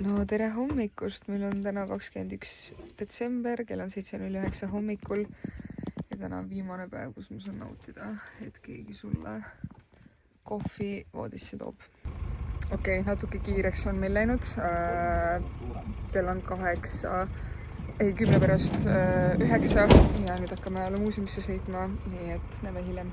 No tere hommikust, meil on täna 21. detsember, kell on 7:09 hommikul ja täna on viimane päev, kus ma saan nautida, et keegi sulle kohvi voodisse toob. Okei, natuke kiireks on meil läinud. Kell on 10 pärast 9 ja nüüd hakkame jälle muuseumisse sõitma, nii et näeme hiljem.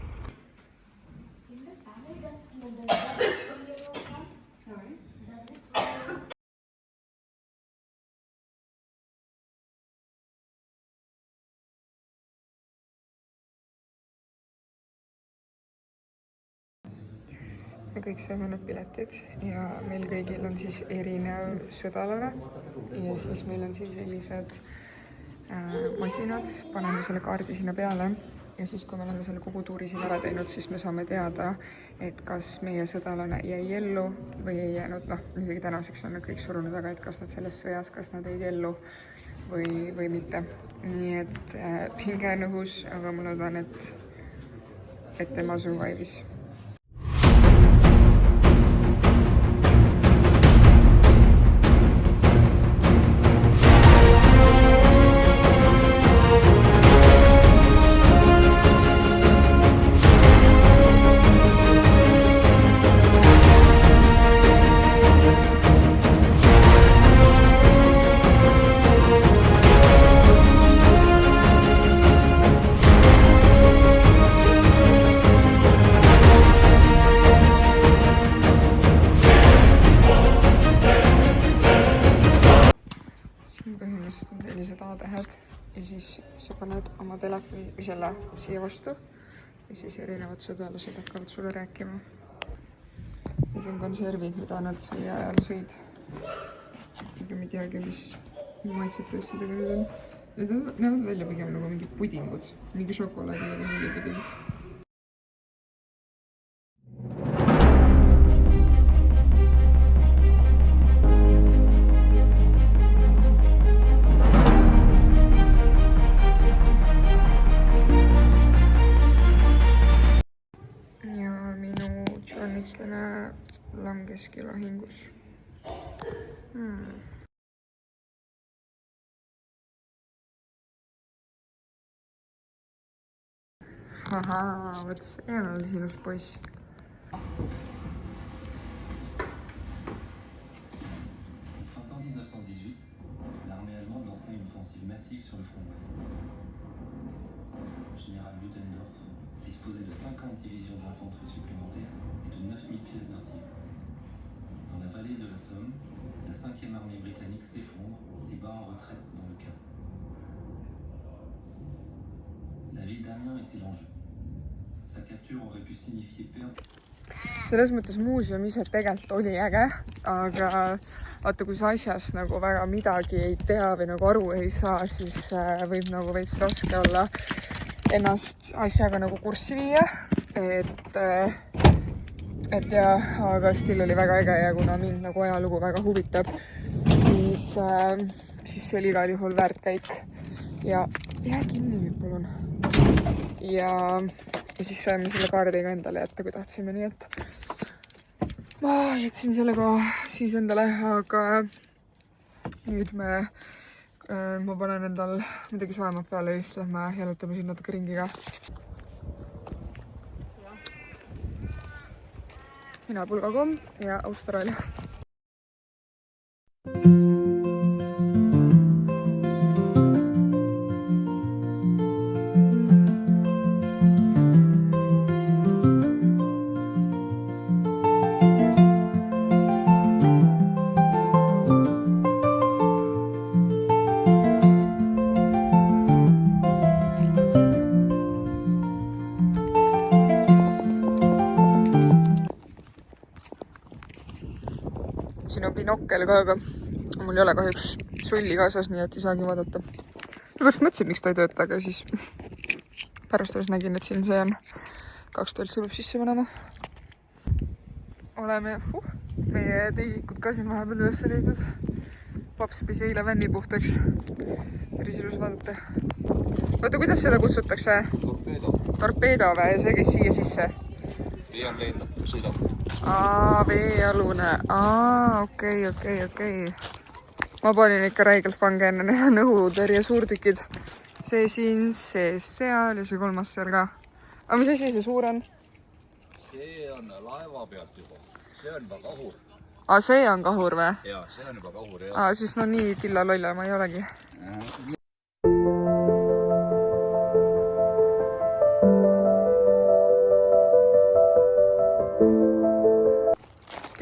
Me kõik saame need piletid ja meil kõigil on siis erinev sõdalane ja siis meil on siin sellised masinad, paneme selle kaardi sinna peale ja siis kui me oleme selle kogu tuuri siin ära teinud, siis me saame teada, et kas meie sõdalane jäi ellu või ei jäänud. Noh, isegi tänaseks on nad kõik surunud, aga et kas nad selles sõjas, kas nad jäid ellu või mitte. Nii et pinge on õhus, aga ma loodan, et tema survive'is. Põhimõtteliselt on sellised A-tähed ja siis sa paned oma telefoni või selle siia vastu ja siis erinevad sõdalased hakkavad sulle rääkima. Need on konservid, mida nad selle ajal sõid. Aga ma ei teagi, mis maitsete asjadega need on. Need näevad välja pigem nagu mingi pudingud, mingi šokolaadi ja vanilipuding. Johnnikene langeski lahingus. Ahaa, võt see on sinus poiss. Printemps 1918, l'armée allemande lançait une offensive massive sur le front ouest. Le général Ludendorff disposait de 50 divisions d'infanterie supplémentaires et de 9000 pièces d'artillerie. Dans la vallée de la Somme, la 5e armée britannique s'effondre et bat en retraite dans le chaos. La ville d'Amiens était l'enjeu. Sa capture aurait pu signifier perdre. Selles mõttes muuseum ise tegelikult oli äge, aga vaata, kui sa asjast nagu väga midagi ei tea või nagu aru ei saa, siis võib nagu veits raske olla ennast asjaga nagu kurssi viia, et ja, aga still oli väga äge ja kuna mind nagu ajalugu väga huvitab, siis see oli igal juhul väärt käik ja jää kinni nüüd palun. Ja siis saime selle kaardiga endale jätta, kui tahtsime, nii et ma jätsin selle ka siis endale, aga nüüd ma panen endal midagi soemat peale ja siis lähme jalutame siin natuke ringi ka. Mina Pulga.com ja Austraalia. Siin on binokkel ka, aga mul ei ole kahjuks sulli kaasas, nii et ei saagi vaadata. Pärast mõtlesin, miks ta ei tööta, aga siis pärast nägin, et siin see on. 2 toltsi peab sisse panema. Oleme meie teisikud ka siin vahepeal üles leidnud. Paps pisi eile vänni puhtaks. Päris ilus vaadata. Oota, kuidas seda kutsutakse? Torpeedo. Torpeedo või? See käis siia sisse? Veeal lendab, sõidab. Veealune. Okei. ma panin ikka räigelt pange enne need nõhutõrje suurtükid. See siin sees seal ja see kolmas seal ka. Aga mis asi see suur on? See on laeva pealt juba. See on juba kahur. See on kahur või? Jaa, see on juba kahur, jah. Siis no nii tilla lolla ma ei olegi.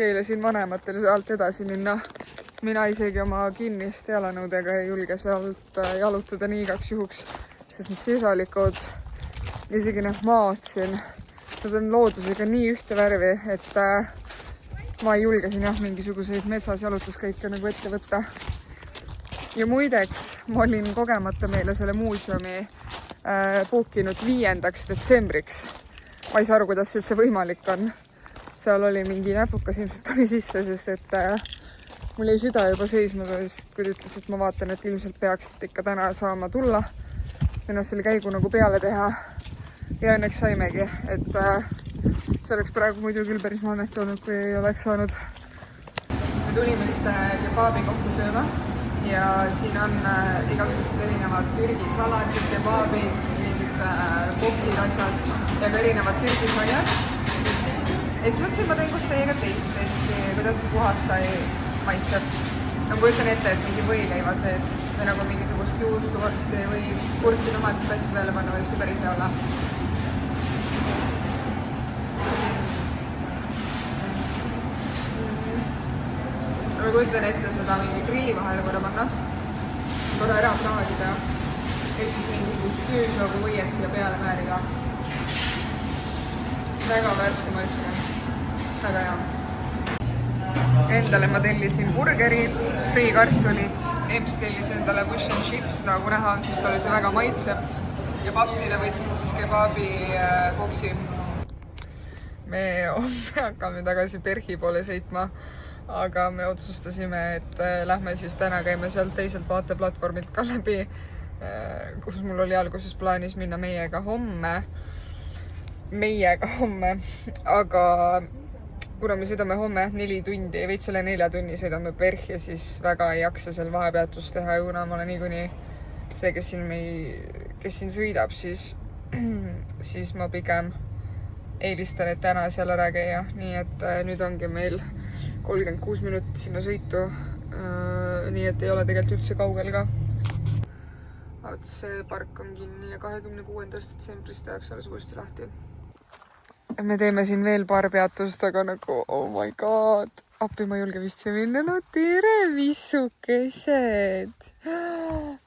Keelasin vanematel sealt edasi minna. Mina isegi oma kinniste jalanõudega ei julge sealt jalutada nii igaks juhuks, sest need sisalikud, isegi need maad siin, nad on loodusega nii ühte värvi, et ma ei julge siin mingisuguseid metsas jalutuskäike nagu ette võtta. Ja muideks, ma olin kogemata meile selle muuseumi bookinud 5. detsembriks. Ma ei saa aru, kuidas see üldse võimalik on. Seal oli mingi näpukas, ilmselt tuli sisse, sest et mul jäi süda juba seisma, kui ta ütles, et ma vaatan, et ilmselt peaksid ikka täna saama tulla. Ennast selle käigu nagu peale teha. Ja õnneks saimegi, et see oleks praegu muidu küll päris manet olnud, kui ei oleks saanud. Me tulime ühte kebaabi kohta sööma ja siin on igasugused erinevad Türgi salatid, kebaabid, mingid boksid asjad ja ka erinevad Türgi saiad. Ja siis mõtlesin, ma teen koos teiega testi, kuidas see puhas sai maitseb. Ma kujutan ette, et mingi võileiva sees või nagu mingisugust juustuvorsti või kurti tomatit asju peale panna võib see päris hea olla. Ma kujutan ette seda mingi grilli vahele korra panna, korra ära praadida ja siis mingisugust küüsloogu võied siia peale määrida. Väga värske maitsega. Väga hea. Endale ma tellisin burgeri, friikartulid, Ems tellis endale fish and chips, nagu näha, siis ta oli see väga maitseb. Ja papsile võtsin siis kebaabi boksi. Me hakkame tagasi Perhi poole sõitma, aga me otsustasime, et lähme siis täna käime sealt teiselt vaateplatvormilt ka läbi, kus mul oli alguses plaanis minna meiega homme, aga kuna me sõidame homme 4 tundi, veits selle 4 tunni sõidame Perhi ja siis väga ei jaksa seal vahepeatust teha ja kuna ma olen niikuinii see, kes siin sõidab, siis ma pigem eelistan, et täna seal ära käia, nii et nüüd ongi meil 36 minutit sinna sõitu, nii et ei ole tegelikult üldse kaugel ka. See park on kinni ja 26. detsembrist tehakse alles uuesti lahti. Me teeme siin veel paar peatust, aga nagu, oh my god, appi ma ei julge vist siia minna. No tere, vissukesed!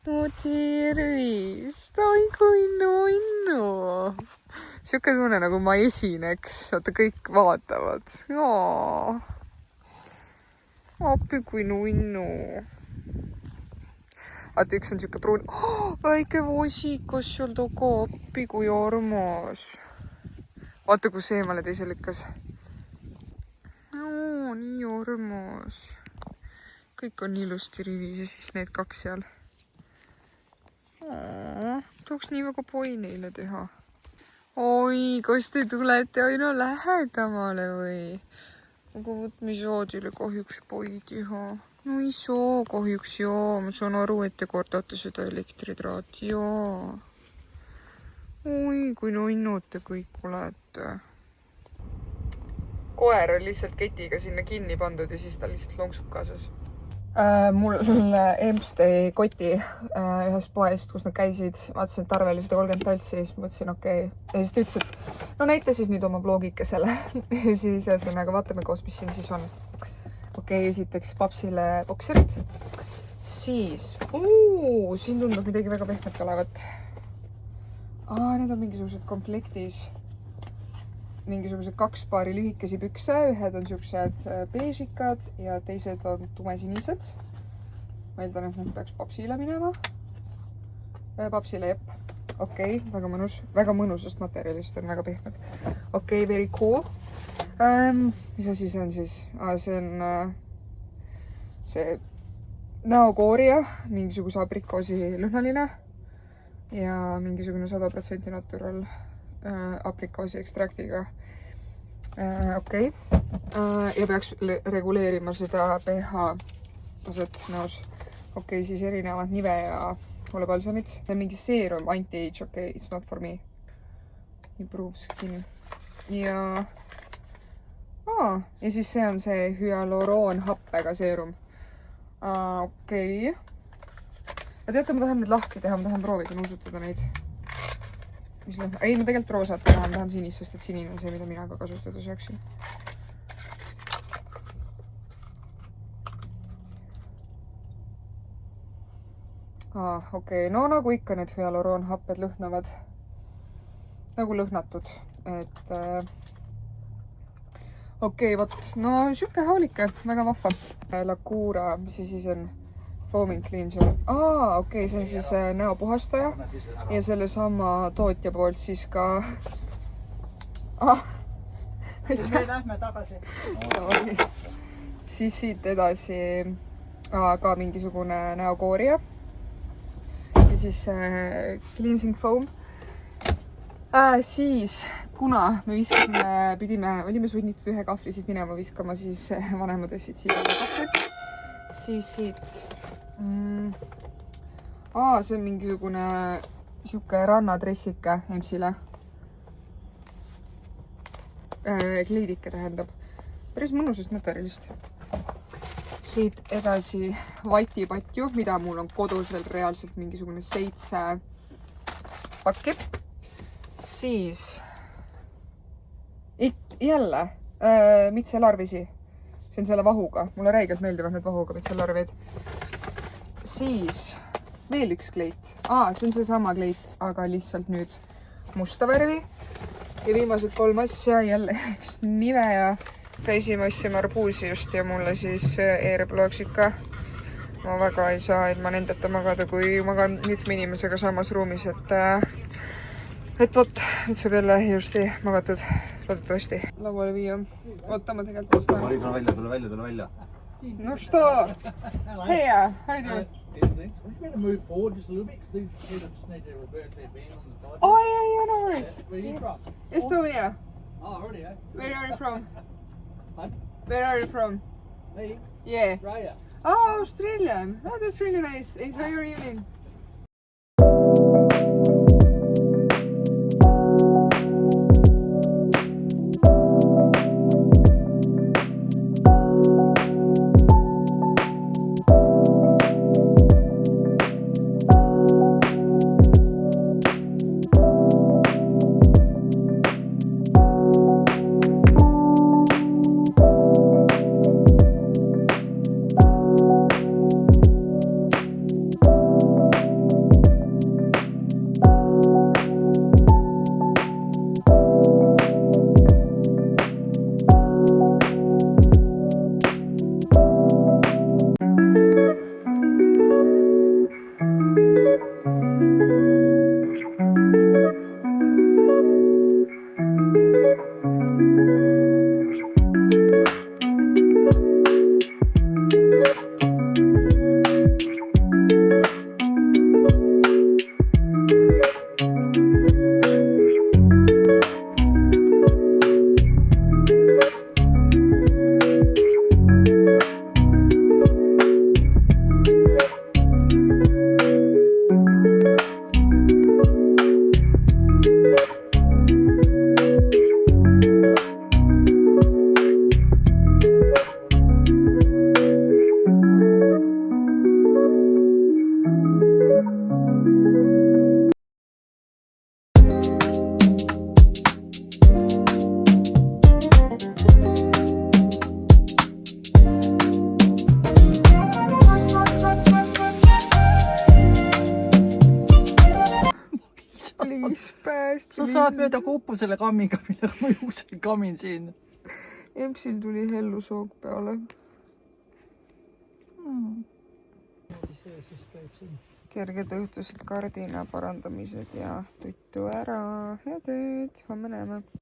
No tervist! Oi kui nunnu! Siuke tunne, nagu ma esineks, vaata kõik vaatavad. Appi kui nunnu! Vaata, üks on siuke pruun. Väike vosikas seal taga, appi kui armas! Vaata, kus eemale teise lükkas. Nii armas. Kõik on ilusti rivis ja siis need 2 seal. Tooks nii väga poi neile teha. Oi, kas te tulete aina lähedamale või? Aga võt, me saadile kahjuks poi teha. No ei saa kahjuks, jaa. Ma saan aru, et te kordate seda elektritraati, jaa. Oi, kui nunnud te kõik olete. Koer on lihtsalt ketiga sinna kinni pandud ja siis ta lihtsalt lonksub kaasas. Mul Ems tõi koti ühest poest, kus nad käisid. Vaatasin, et Tarvel 130 taltsi, siis mõtlesin, okei. Ja siis ta ütles, et no näita siis nüüd oma blogikesele. Ja siis ühesõnaga vaatame koos, mis siin siis on. Okei, esiteks papsile bokserid. Siis, siin tundub midagi väga pehmet olevat. Need on mingisugused komplektis. Mingisugused 2 paari lühikesi pükse. Ühed on siuksed beežikad ja teised on tumesinised. Ma eeldan, et need peaks papsile minema. Papsile, jepp. Okei, väga mõnus. Väga mõnusast materjalist on väga pehmed. Okei, very cool. Mis asi see on siis? See on see näokooria, mingisuguse abrikoosi lõhnaline ja mingisugune 100% natural abrikoosi ekstraktiga. Okei. Ja peaks reguleerima seda pH taset näos. okei, siis erinevad Nivea huulepalsamid. see on mingi seerum, anti-age, okei, it's not for me. Improve skin. Ja siis see on see hüaluroonhappega seerum. Okei. Ja teate, ma tahan need lahti teha, ma tahan proovida nuusutada neid. Ei, ma tegelikult roosat tahan sinist, sest et sinine on see, mida mina ka kasutada saaksin. Okei, no nagu ikka need hüaluroonhapped lõhnavad nagu lõhnatud, et okei, vot, no siuke haulike, väga vahva. Lacura, mis see siis on? Foaming cleanser. Okei, see on siis näopuhastaja ja selle sama tootja poolt siis ka me lähme tagasi. Siis siit edasi ka mingisugune näokoorija ja siis cleansing foam. Siis, kuna me viskasime, olime sunnitud ühe kahvli siit minema viskama, siis vanemad võtsid siia kahvli. Siis siit, see on mingisugune siuke rannadressike Emsile. Kleidike tähendab. Päris mõnusast materjalist. Siit edasi vatipatju, mida mul on kodus veel reaalselt mingisugune 7 pakki. Siis jälle mitselarvisi. See on selle vahuga. Mulle räigelt meeldivad need vahuga mitselarvid. Siis veel üks kleit. See on see sama kleit, aga lihtsalt nüüd musta värvi. Ja viimased 3 asja jälle üks Nivea. Käisime ossima arbuusi just ja mulle siis Airblow'ksid ka. Ma väga ei saa ilma nendeta magada, kui magan mitme inimesega samas ruumis, et vot, nüüd saab jälle ilusti magatud, loodetavasti. Lauale viia. Oota, ma tegelikult vastan. Tule välja. No что? Hey, how you doing? We're going to move forward just a little bit because these people just need to reverse their band on the side. Yeah, no worries. Where are you from? Estonia. Already, eh? Where are you from? Pardon? Where are you from? Me? Yeah. Australia. Australian. That's really nice. Enjoy your evening. Sa saad mööda kokku selle kammiga, millega ma juuksel kamin siin. Empsil tuli hellusoog peale. Kerged õhtused kardina parandamised ja tuttu ära. Head ööd, homme näeme.